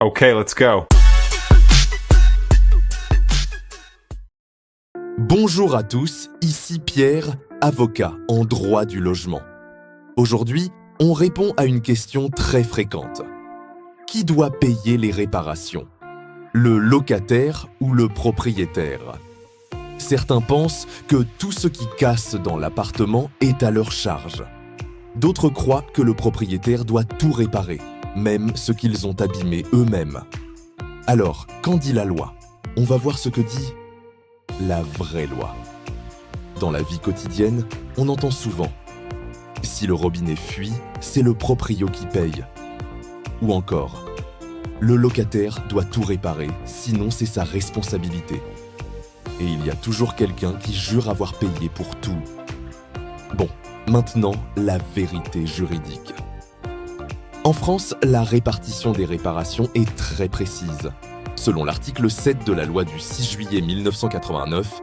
Okay, let's go. Bonjour à tous, ici Pierre, avocat en droit du logement. Aujourd'hui, on répond à une question très fréquente. Qui doit payer les réparations? Le locataire ou le propriétaire? Certains pensent que tout ce qui casse dans l'appartement est à leur charge. D'autres croient que le propriétaire doit tout réparer, même ce qu'ils ont abîmé eux-mêmes. Alors, qu'en dit la loi? On va voir ce que dit la vraie loi. Dans la vie quotidienne, on entend souvent « Si le robinet fuit, c'est le proprio qui paye ». Ou encore « Le locataire doit tout réparer, sinon c'est sa responsabilité ». Et il y a toujours quelqu'un qui jure avoir payé pour tout. Bon, maintenant, la vérité juridique. En France, la répartition des réparations est très précise. Selon l'article 7 de la loi du 6 juillet 1989,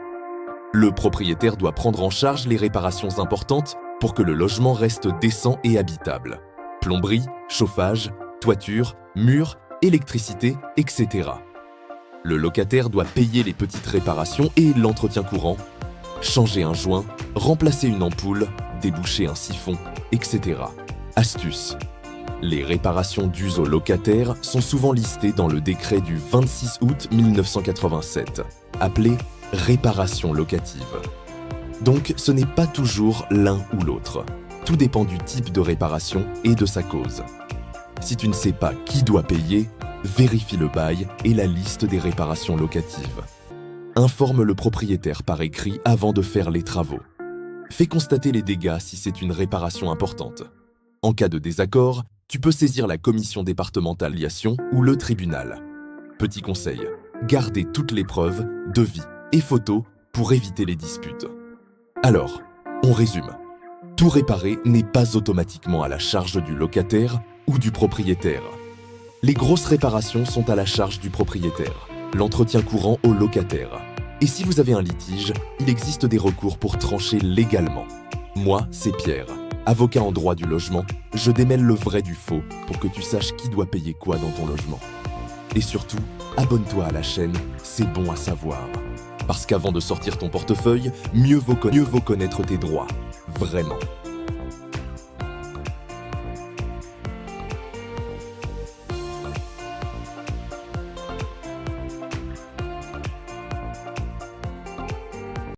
le propriétaire doit prendre en charge les réparations importantes pour que le logement reste décent et habitable. Plomberie, chauffage, toiture, murs, électricité, etc. Le locataire doit payer les petites réparations et l'entretien courant, changer un joint, remplacer une ampoule, déboucher un siphon, etc. Astuce. Les réparations dues aux locataires sont souvent listées dans le décret du 26 août 1987, appelé « réparation locative ». Donc ce n'est pas toujours l'un ou l'autre. Tout dépend du type de réparation et de sa cause. Si tu ne sais pas qui doit payer, vérifie le bail et la liste des réparations locatives. Informe le propriétaire par écrit avant de faire les travaux. Fais constater les dégâts si c'est une réparation importante. En cas de désaccord, tu peux saisir la commission départementale d'aliation ou le tribunal. Petit conseil, gardez toutes les preuves, devis et photos pour éviter les disputes. Alors, on résume. Tout réparer n'est pas automatiquement à la charge du locataire ou du propriétaire. Les grosses réparations sont à la charge du propriétaire, l'entretien courant au locataire. Et si vous avez un litige, il existe des recours pour trancher légalement. Moi, c'est Pierre. Avocat en droit du logement, je démêle le vrai du faux pour que tu saches qui doit payer quoi dans ton logement. Et surtout, abonne-toi à la chaîne, c'est bon à savoir. Parce qu'avant de sortir ton portefeuille, mieux vaut connaître tes droits. Vraiment.